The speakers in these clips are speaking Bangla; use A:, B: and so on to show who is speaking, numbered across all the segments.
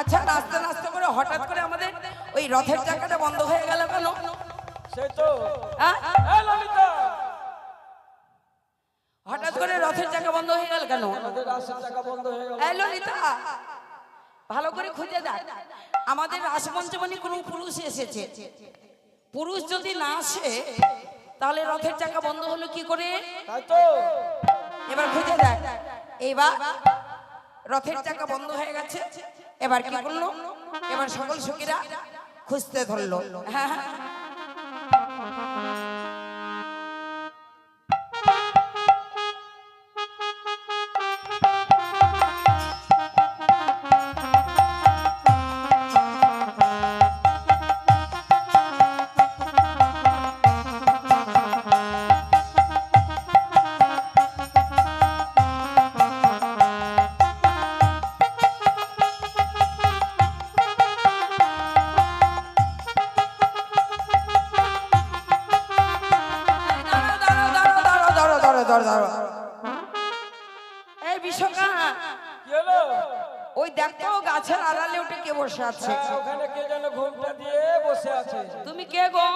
A: আচ্ছা নাচতে নাচতে করে হঠাৎ করে আমাদের ওই রথের চাকাটা বন্ধ হয়ে গেল কেন?
B: সেই তো ললিতা,
A: হঠাৎ করে রথের চাকা বন্ধ হয়ে গেল কেন?
B: আমাদের রাসের চাকা বন্ধ হয়ে গেল।
A: ললিতা ভালো করে খুঁজে দেখ, আমাদের রাসমঞ্চে মানে কোনো পুরুষ এসেছে। পুরুষ যদি না আসে তাহলে রথের চাকা বন্ধ হলো কি করে?
B: তাই তো
A: এবার খুঁজে দেখ। এবার রথের চাকা বন্ধ হয়ে গেছে, এবার কি করলো? এবার সকল সখীরা খুঁজতে ধরলো। হ্যাঁ এই বিশ্বকা,
B: কি হলো?
A: ওই দেখতো গাছের আড়ালে উঠে কে বসে আছে?
B: ওখানে কে যেন ঘুমটা দিয়ে বসে আছে।
A: তুমি কে গো?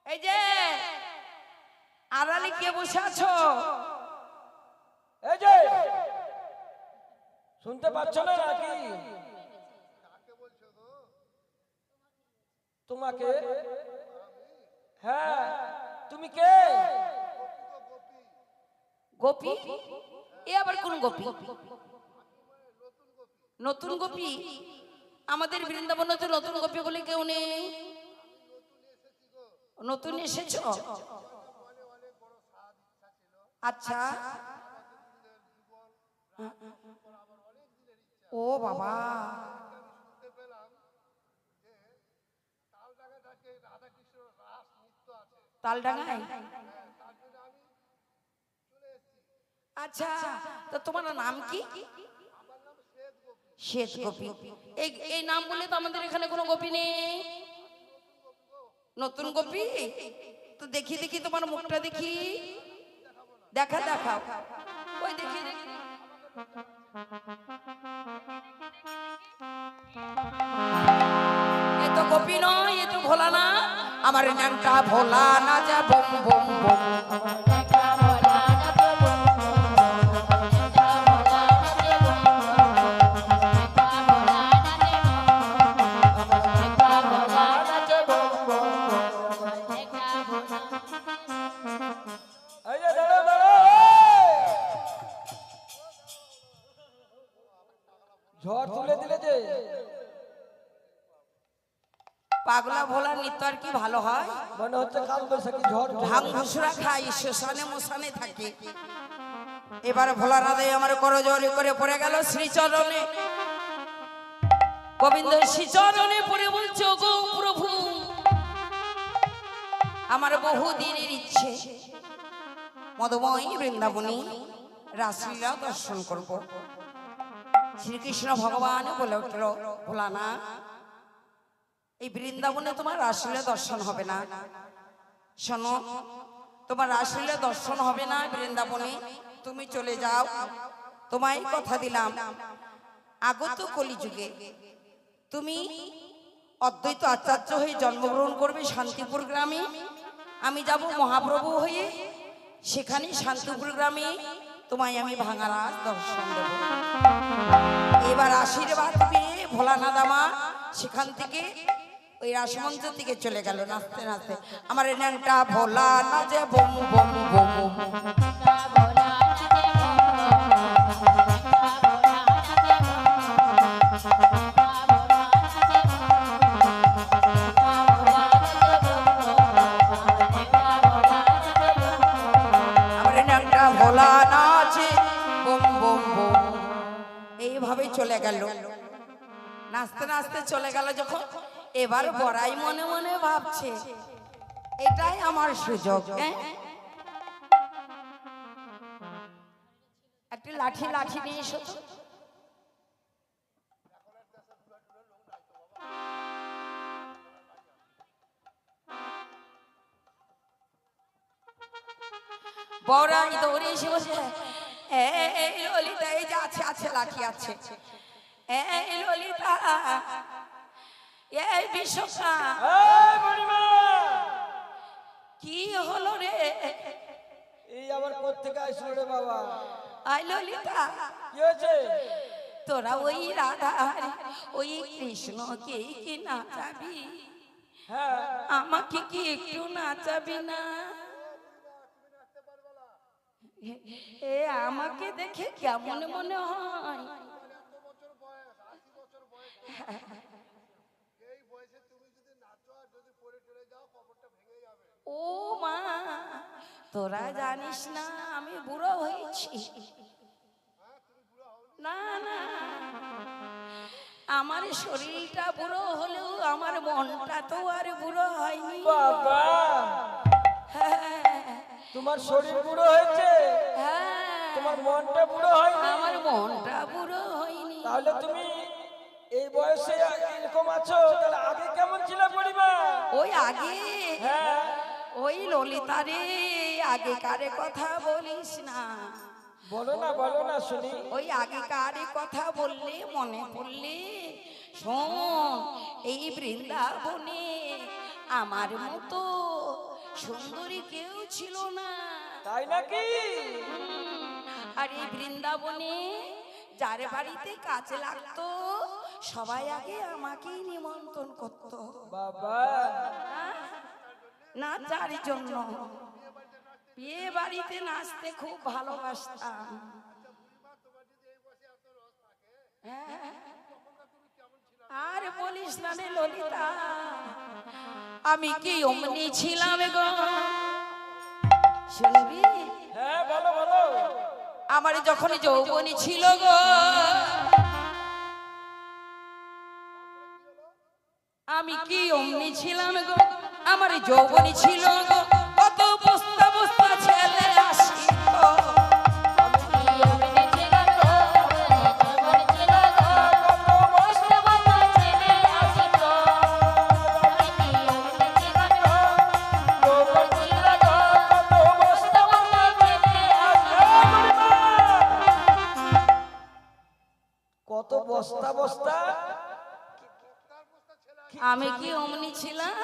A: এই যে আড়ালে কে বসে আছো?
B: এই যে শুনতে পাচ্ছ না নাকি? তোমাকে? হ্যাঁ, তুমি কে?
A: গোপী? এ আবার কোন গোপী? নতুন গোপী? আমাদের বৃন্দাবনে তো নতুন গোপী বলে কেউ নেই। নতুন এসেছো? আচ্ছা, ও বাবা, তালডাঙ্গায়? আচ্ছা, তা তোমার নাম কি? শ্বেত গোপী। এই নাম বলে তো আমাদের এখানে কোনো গোপী নেই। নতুন গোপী? তো দেখি দেখি তোমার মুখটা দেখি। দেখা দেখাও, ওই দেখি দেখি। এ তো গোপী নয়, এ তো ভোলা না। আমার নামটা ভোলা না, যা বম বম বম।
B: এই যে দাঁড়াও, দাঁড়াও। ঝড় তুলে দিলে যে।
A: পাগলা ভোলা নৃত্য আর কি ভালো হয়?
B: মনে হচ্ছে কাল বৈশাখী ঝড়।
A: ভাঙ ঘুষরা খাই, শ্মশানে মশানে থাকে। এবার ভোলা রাধে আমার করজোরে করে পড়ে গেল শ্রীচরণে। গোবিন্দ শ্রীচরণে পড়ে বলছো, গো প্রভু, আমার বহুদিনের ইচ্ছে মদময়ী বৃন্দাবনী রাসলীলা দর্শন করব। শ্রীকৃষ্ণ ভগবান বলে উঠল, ভোলা না, এই বৃন্দাবনে তোমার রাসলীলা দর্শন হবে না। শোনো, তোমার রাসলীলা দর্শন হবে না বৃন্দাবনে, তুমি চলে যাও। তোমায় কথা দিলাম, আগত কলিযুগে তুমি অদ্বৈত আচার্য হয়ে জন্মগ্রহণ করবে শান্তিপুর গ্রামে। আমি যাব মহাপ্রভু হয়ে, সেখানে শান্তিপুর গ্রামে তোমায় আমি ভাঙা রাস দর্শন দেব। এবার আশীর্বাদ পেয়ে ভোলানাথ আমার সেখান থেকে ওই রাসমঞ্চ থেকে চলে গেল নাচতে নাচতে। আমার নামটা ভোলা না, যে বম বম বম। আমার নামটা ভোলা নাচে বম বম বম। এইভাবে চলে গেল, নাচতে নাচতে চলে গেল যখন। এবার বড়াই মনে মনে ভাবছে, এটাই আমার সুযোগ। একটা লাঠি লাঠি নিয়ে এসো তো। বড়াই দৌড়ে এসে বসে, এই ললিতা, এই যে আছে লাঠি আছে। এই ললিতা, এই বিশ্বকা,
B: এই বুড়িমা,
A: কি হলো রে?
B: এই আবার কোত্থেকে আসলো রে বাবা?
A: আই ললিতা,
B: কি হয়েছে?
A: তোরা ওই রাধা ওই কৃষ্ণকে কি নাচাবি?
B: হ্যাঁ,
A: আমাকে কি একটু নাচাবি না? এ আমাকে দেখে কেমন মনে হয়? ও মা, তোরা জানিস না আমি বুড়ো হয়েছি? না না, আমার শরীরটা বুড়ো হলেও আমার মনটা তো আর বুড়ো হয়নি।
B: বাবা,
A: হ্যাঁ,
B: তোমার শরীর বুড়ো হয়েছে,
A: হ্যাঁ,
B: তোমার মনটা বুড়ো হয়নি।
A: আমার মনটা বুড়ো হয়নি।
B: তাহলে তুমি এই বয়সে এরকম আছো, তাহলে আগে কেমন ছিল বুড়িমা?
A: ওই আগে,
B: হ্যাঁ,
A: ওই ললিতা রে, আগেকারে কথা বলিস না।
B: বলো না শুনি।
A: ওই আগেকারে কথা বললে মনে পড়লে শোন, এই বৃন্দাবনে আমার মতো সুন্দরী কেউ ছিল না।
B: তাই নাকি?
A: আর এই বৃন্দাবনে যার বাড়িতে কাজ লাগতো সবাই আগে আমাকেই নিমন্ত্রণ করত
B: বাবা,
A: নাচার জন্য। বিয়ে বাড়িতে নাচতে খুব ভালোবাসতাম। হ্যাঁ, আর বলিস না রে ললিতা, আমি কি অমনি ছিলাম গো? শুনবি?
B: হ্যাঁ বলো।
A: আমার যখন যৌবনী ছিল গো, আমি কি অমনি ছিলাম গো? আমার যৌবনী ছিল গো, কত বস্তা বস্তা ছেলে আসিত।
B: কত বস্তা বস্তা?
A: আমি কি অমনি ছিলাম?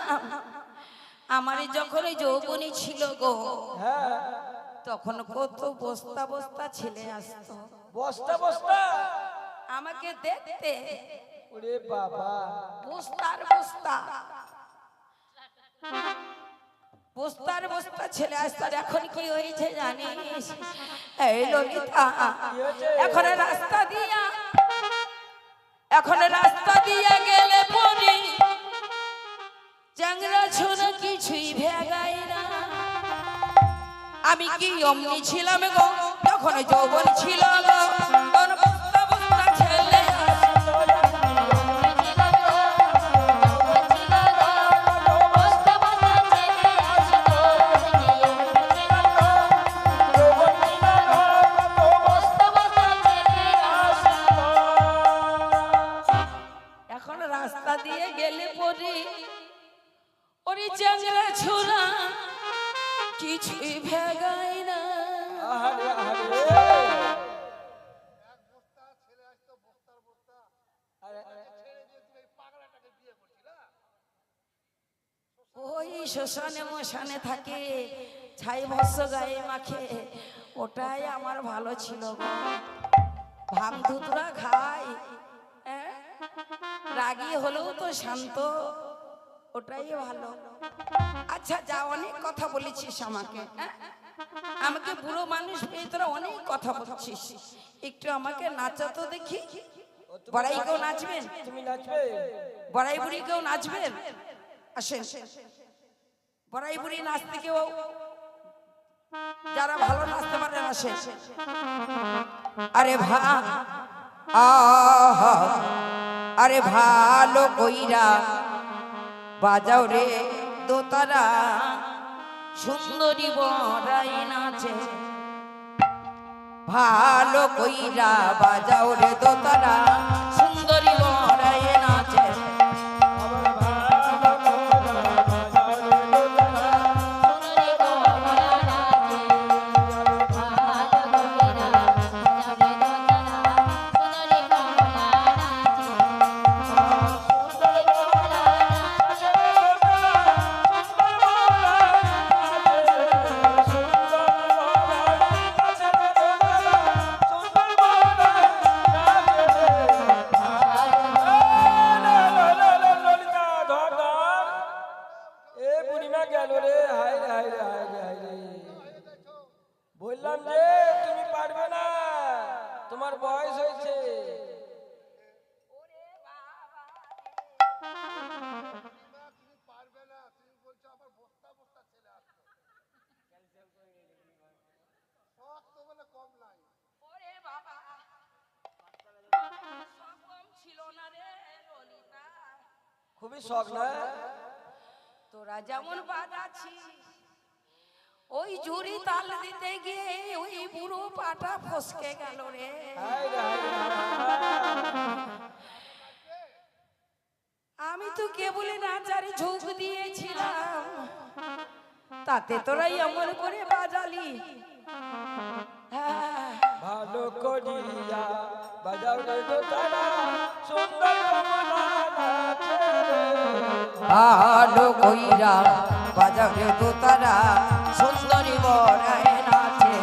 A: আমার যখন যৌবনী ছিল গো,
B: হ্যাঁ,
A: তখন কত বস্তা বস্তা ছেলে আসতো
B: বস্তা বস্তা
A: আমাকে দেখতে।
B: ওরে বাবা,
A: বস্তার বস্তা, বস্তার বস্তা ছেলে আসতো। আর এখন কি হয়েছে জানিস? এই ললিতা, এখন রাস্তা দিয়া গেলে পরে চ্যাংরা ছোড়া কিছুই ভেগাই না। আমি কি অমনি ছিলাম গো, যখন যৌবন ছিল গো, তখন বস্তা বস্তা ছেলে আসতো। এখন রাস্তা দিয়ে গেলে পরে ওরে চ্যাংরা ছোড়া কিছুই ভেগাই না।
B: আহারে আহারে,
A: ওই শ্মশানে মশানে থাকে, ছাই ভস্য গায়ে মাখে, ওটাই আমার ভালো ছিল গো। ভাঙ ধুতরা খাই, রাগী হলেও তো শান্ত, ওটাই ভালো। আচ্ছা যা, অনেক কথা বলেছিস আমাকে, আমাকে বুড়ো মানুষ পেয়ে তোরা অনেক কথা বলছিস, একটু আমাকে নাচা তো দেখি। বড়াই কেউ নাচবেন?
B: তুমি নাচবে?
A: বড়াই বুড়ি কেউ নাচবেন? আসেন, বড়াই বুড়ি নাচতে কেউ, যারা ভালো নাচতে পারেন আসেন। আরে আরে ভালো কইরা বাজাও রে দোতারা, সুন্দরী বড়াই নাচে। ভালো কইরা বাজাও রে দোতারা, সুন্দরী বড়াই নাচে।
B: তোমার বয়স হয়েছে।
A: ওরে বাবা, সব কম ছিল না রে ললিতা।
B: খুবই শখ না?
A: তোরা যেমন বাজাচ্ছি, ওই ঝুড়ি তাল দিতে গিয়ে ওই বুড়ো পাটা ফসকে গেল রে।
B: হায় রে, হায় রে, হায়।
A: আমি তো কেবলই নাচারি ঝোঁক দিয়েছিলাম, তাতে তোরাই এমন করে বাজালি। হ্যাঁ,
B: ভালো করিয়া বাজাও রে দোতারা, সুন্দর কমলা নাচে রে।
A: ভালো কইরা বাজাবে তো তারা, সুন্দরী বড়ায় নাচে।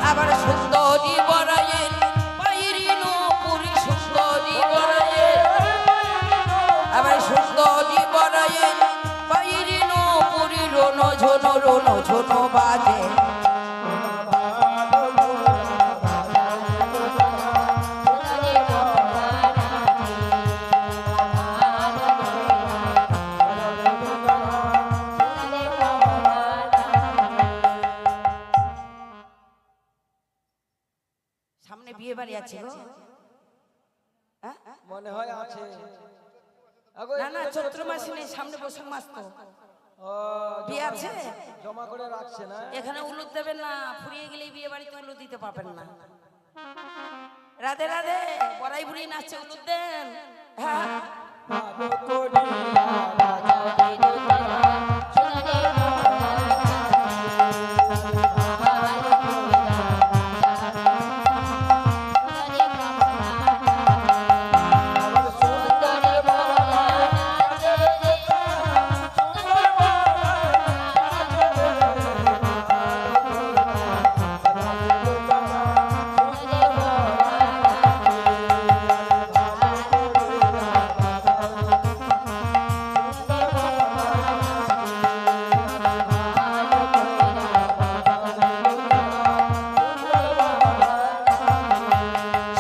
A: আবার সুন্দরী বড়ায়ে বাইরি নুপুরি, সুন্দরী বড়ায়ে, আবার সুন্দরী বড়ায়ে বাইরি নুপুরি, রোনো ঝোনো বাজে। সামনে বিয়ে বাড়ি আছে গো? হ্যাঁ?
B: মনে হয় আছে।
A: না না, চৈত্র মাসে নেই, সামনে বৈশাখ মাস তো।
B: ও,
A: বিয়ে আছে?
B: জমা করে রাখছে না?
A: এখানে উলুদ দেবেন না, ফুরিয়ে গেলে বিয়ে বাড়িতে উলুদ দিতে পাবেন না। রাধে রাধে, বড়াই বুড়ি নাচছে, উলুদ দেন। হ্যাঁ,
B: ভালো করিয়া বাজাও রে দোতারা, সুন্দর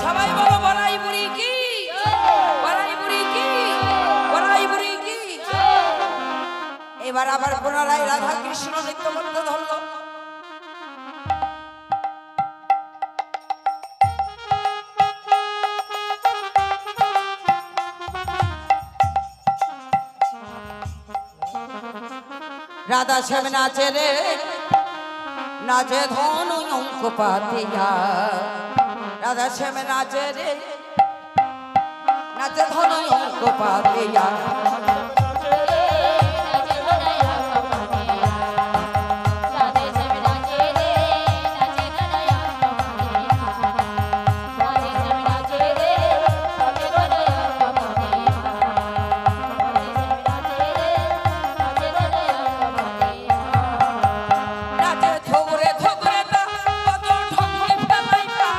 A: সবাই বলো বড়াই বুড়ি কি, বড়াই বুড়ি কি, বড়াই বুড়ি কি। এবার আবার পুনরায় রাধা কৃষ্ণ নৃত্য করতে ধরলো। রাধা শ্যাম নাচে রে, নাচে ধন অঙ্ক পাতিয়া। রাধা শ্যাম নাচে রে, নাচে ধন অঙ্ক পাতিয়া। নাচে থোকরে থোকরে তা কত ঠঙ্গে ফেলাইতা।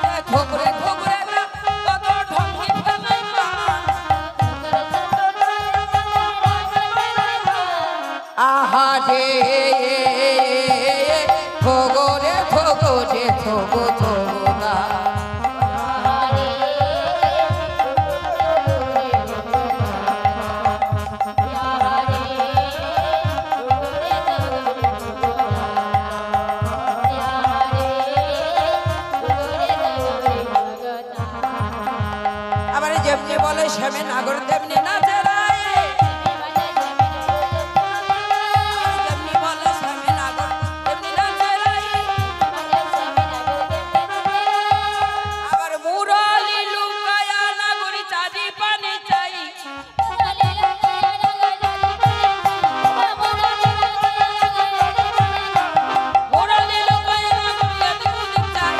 A: নাচে থোকরে থোকরে তা কত ঠঙ্গে ফেলাইতা। আহা রে থোগরে থোগরে থোগো থোগা। আবার যেমনি বলে শ্যামে নাগর তেমনি নাচে রায়। যেমনি বলে শ্যামে নাগর তেমনি নাচে রায়। আবার মুরলি লুকায়া নাগরি চাঁদি পানি চাই। মুরলি লুকায়া নাগরি চাঁদি চাই।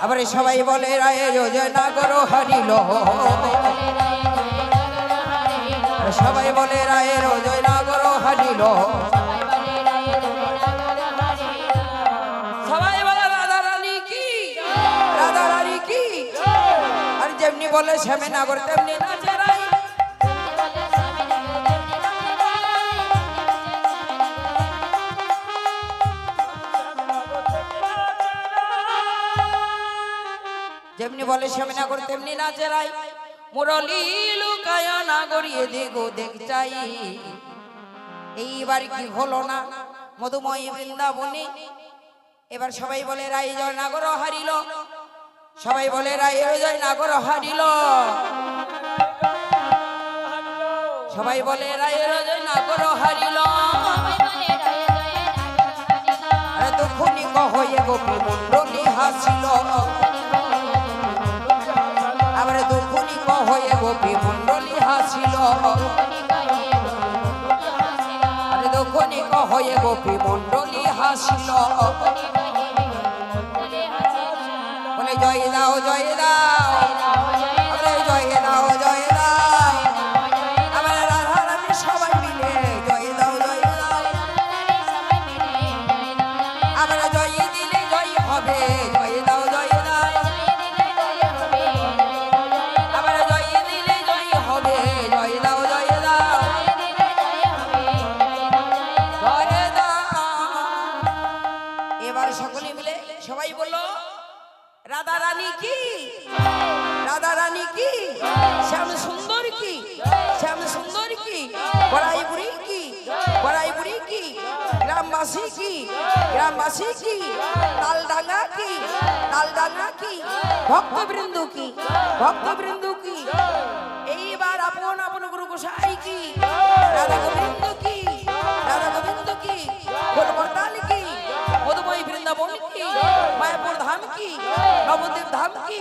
A: আবার সবাই বলে রায় যোজনা করো হারিল। সবাই বলে রায় যোজনা করো হারিল। সবাই বলে রাধা রানী কি, যেমনি বলে শ্যামনগর তেমনি নাচে রাই। যেমনি বলে শ্যামনগর তেমনি নাচে রাই। মুরলি লুকায়া নাগরিয়ে দেখো দেখ চাই। এইবার কি হলো না মধুময়ী বৃন্দাবনে? এবার সবাই বলে রাই জয় নাগর হারিল, সবাই বলে রাই জয় নাগর হারিল, সবাই বলে রাই জয় নাগর হারিল। আরে দুঃখনি কহয়ে গোপী মন্ডলী হাসিল, আবার দুঃখনি কহয়ে গোপী মন্ডলী হাসিল, আরে দুঃখনি কহয়ে গোপী মন্ডলী হাসিল। বলে জয় দাও জয় দাও, বলে জয় দাও জয় দাও, আবার রাধা রানী সবাই মিলে জয় দাও জয় দাও, আবার জয় দিলে জয় হবে জয় দাও জয় দাও, আবার জয় দিলে জয় হবে জয় দাও জয় দাও, জয় দাও। এবার সকলে মিলে সবাই বললো রাধা রানী কি, রাধা রানী কি, শ্যাম সুন্দর কি, শ্যাম সুন্দর কি, বড়াই বুড়ি কি, বড়াই বুড়ি কি, গ্রামবাসী কি, গ্রামবাসী কি, তালডাঙ্গা কি, তালডাঙ্গা কি, ভক্তবৃন্দ কি, ভক্তবৃন্দ কি। এইবার আপন আপন গুরু গোসাই কি, রাধা গোবিন্দ কি, রাধা গোবিন্দ কি, গোলবর্তাল কি, মধুময়ী বৃন্দাবন কি, মায়াপুর ধাম কি, নবদ্বীপ ধাম কি,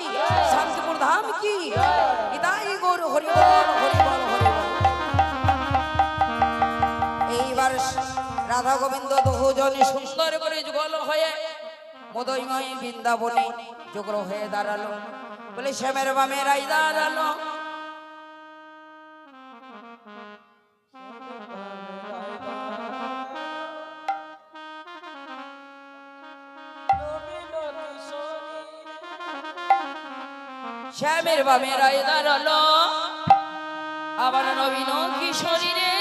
A: শান্তিপুর ধাম কি। ইদাই গৌর হরি বল হরি বল হরি বল। এইবার রাধা গোবিন্দ দুজনে সুন্দর করে যুগল হয়ে মধুময়ী বৃন্দাবনে যুগল হয়ে দাঁড়ালো। বলে শ্যামের বামে রাই দাঁড়ালো, শ্যামের বামে রাই দাঁড়ালো, আবার নবীন কিশোরী রে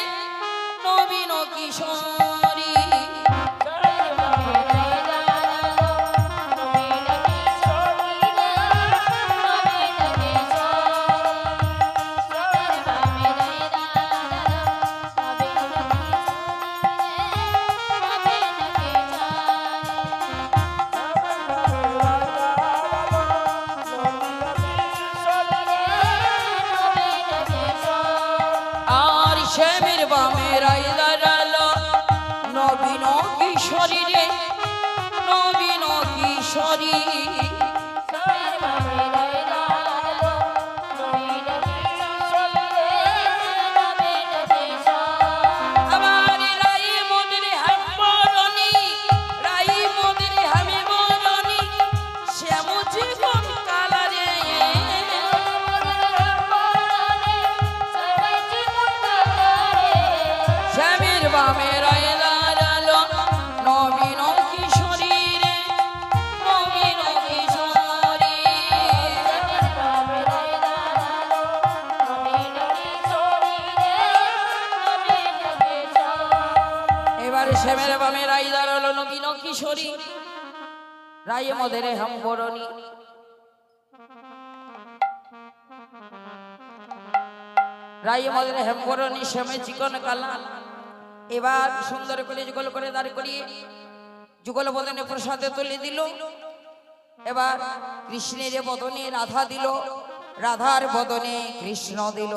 A: নবীন কিশোরী। শ্যামের বামে রাই দাঁড়ালো, নবীন কিশোরী রে নবীন কিশোরী। আমার রাই মোদের হাম বরণী, রাই মোদের হামে বরণী, শ্যাম জীবন কালারে। শ্যামের বামে রাই দাঁড়ালো, নবীন কিশোরী রে নবীন কিশোরী। এবার শ্যামের বামে রাই দাঁড়ালো নবীন কিশোরী, রাই মোদের হাম বরণী। রাই মোদের হাম বরণী, শ্যামে চিকন কালা। এবার সুন্দর করে যুগল করে দাঁড় করিয়ে যুগল বদনে প্রসাদে তুলে দিল। এবার কৃষ্ণের বদনে রাধা দিল, রাধার বদনে কৃষ্ণ দিল।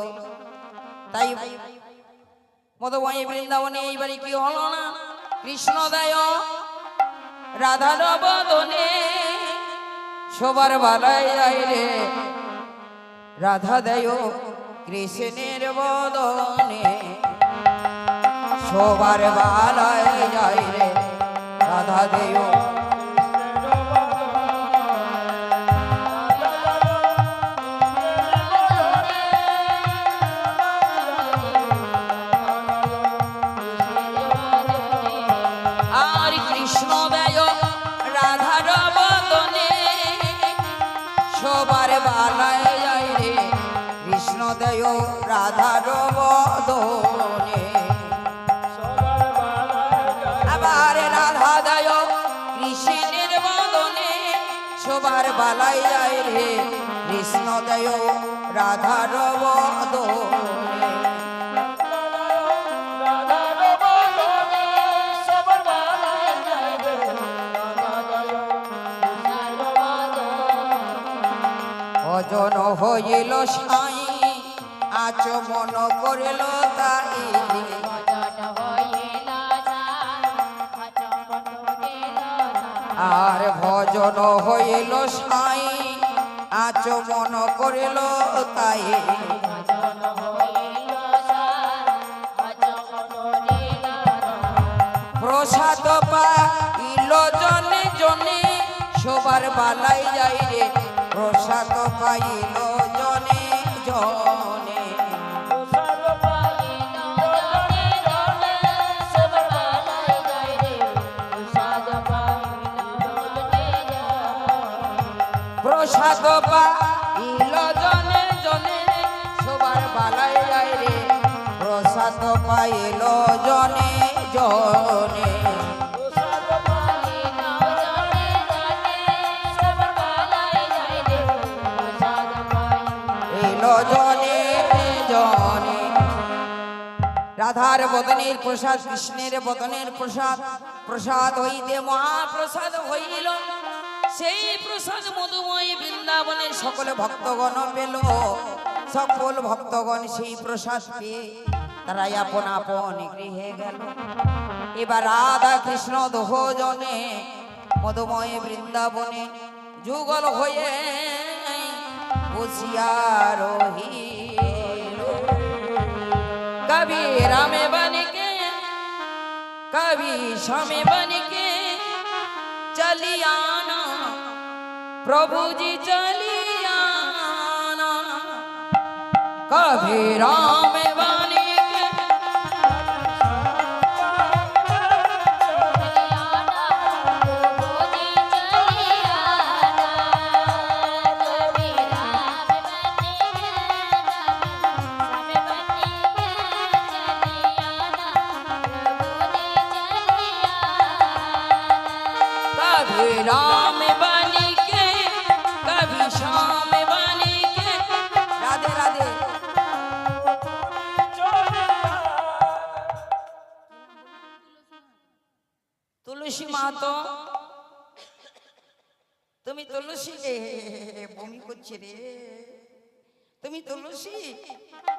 A: তাই মধুময়ী বৃন্দাবনে এইবারে কি হলো না, কৃষ্ণ দেয় রাধার বদনে সবার বালাই যায় রে, রাধা দেয় কৃষ্ণের বদনে সবার বালাই যায় রে, রাধা দেয়। আর কৃষ্ণ দেয় রাধার বদনে সবার বালাই যায় রে, রাধার বদনে
B: সবার বালায় গাইবে
A: আবার রাধা দেয় কৃষ্ণের বদনে সবার বালাই যায় রে কৃষ্ণ দেয় রাধার বদনে
B: রাধার বদনে সবার বালায় গাইবে রাধা গায় কৃষ্ণের বদনে
A: ভজন হইল সাই আচমন করিল তাই আর ভজন হইল সাই আচমন করিল তাই প্রসাদ পাইল জনে জনে সবার বালাই যাই রে প্রসাদ পাইল জনে জনে
B: প্রসাদ পাইল জনে জনে সবার বালায় গাইবে প্রসাদ পাইল জনে জনে
A: প্রসাদ পাইল জনে জনে সবার বালাই যাই রে প্রসাদ পাইল জনে জনে
B: প্রসাদ পাইল জনে জনে সবার বালায় গাইবে প্রসাদ পাইল
A: এলো জনে জনে রাধার বদনের প্রসাদ কৃষ্ণের বদনের প্রসাদ প্রসাদ হইতে মহাপ্রসাদ হইল সেই প্রসাদ মধুময় বৃন্দাবনের সকল ভক্তগণ পেল সকল ভক্তগণ সেই প্রসাদ পেয়ে তারা আপন আপন গৃহে গেল এবার রাধা কৃষ্ণ দোহজনে মধুময় বৃন্দাবনে যুগল হয়ে বসিয়া রহিল कभी राम बन के कभी श्याम बन के चली आना प्रभु जी चली आना कभी राम बन के कभी राम बन के कभी श्याम बन के राधे राधे তুলসী মাতো তুমি তুলসী বমি করছে রে তুমি তুলসী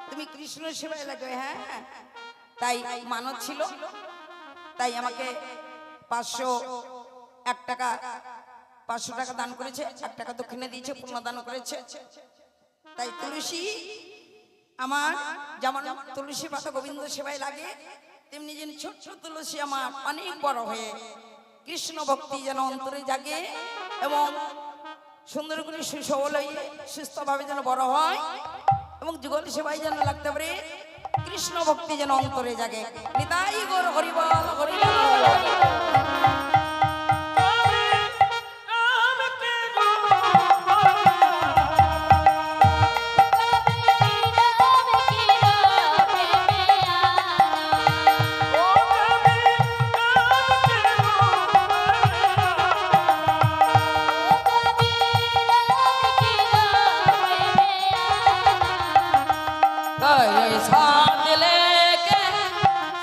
A: তুমি কৃষ্ণ সেবায় লাগবে হ্যাঁ তাই মানত ছিল তাই আমাকে 1 টাকা 500 টাকা দান করেছে 1 টাকা দক্ষিণে দিয়েছে পূর্ণ দান করেছে তাই তুলসী আমার যেমন তুলসী পাতা গোবিন্দ সেবায় লাগে তেমনি যেন ছোট্ট তুলসী আমার অনেক বড় হয়ে কৃষ্ণ ভক্তি যেন অন্তরে জাগে এবং সুন্দর করে সুসবল হয়ে সুস্থভাবে যেন বড় হয় এবং যুগল সেবায় যেন লাগতে পারে কৃষ্ণ ভক্তি যেন অন্তরে জাগে নিতাই গৌর হরিবল হরিবল साथ लेके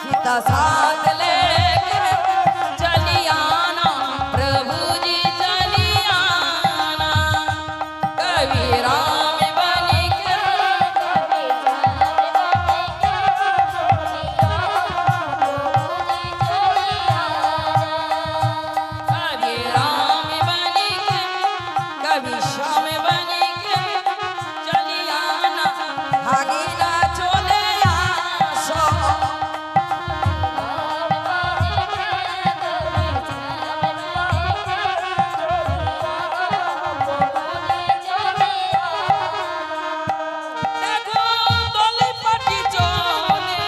A: सीता साथ लेके चली आना प्रभु जी चली आना कभी राम बन के कभी राम बन के कभी श्याम बन के चली आना भागीला चले आसो দেখো দলে পাটি চলে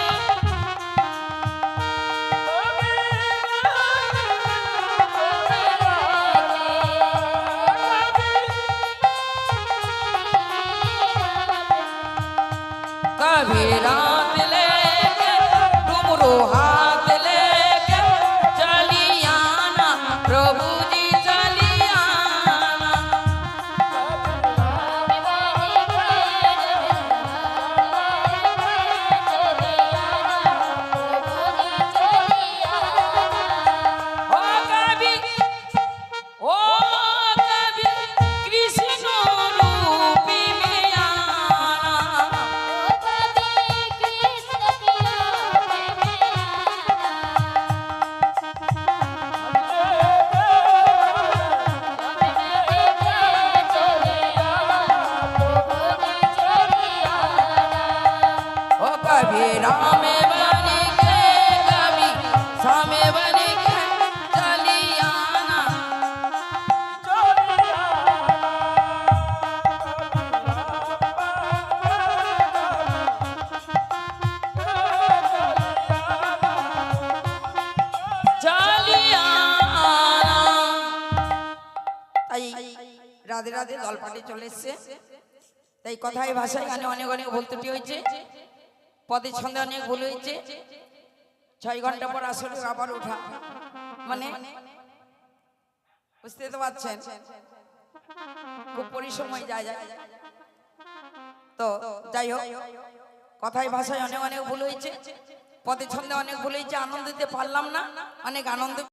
A: রামে বাণীকে গাবি সামে বাণীকে চালিয়ানা তাই রাধে রাধে দলপাটে চলে এসছে তাই কথায় ভাষায় গানে অনেক অনেক ভুল ত্রুটি হয়েছে পদে ছন্দে অনেক ভুল হয়েছে 6 ঘন্টা পর আসলে আবার ওঠা মানে বুঝতে তো পারছেন খুব পরিশ্রম হয়ে যায় তো যাই হোক কথায় ভাষায় অনেক অনেক ভুল হয়েছে পদে ছন্দে অনেক ভুল হয়েছে আনন্দ দিতে পারলাম না অনেক আনন্দ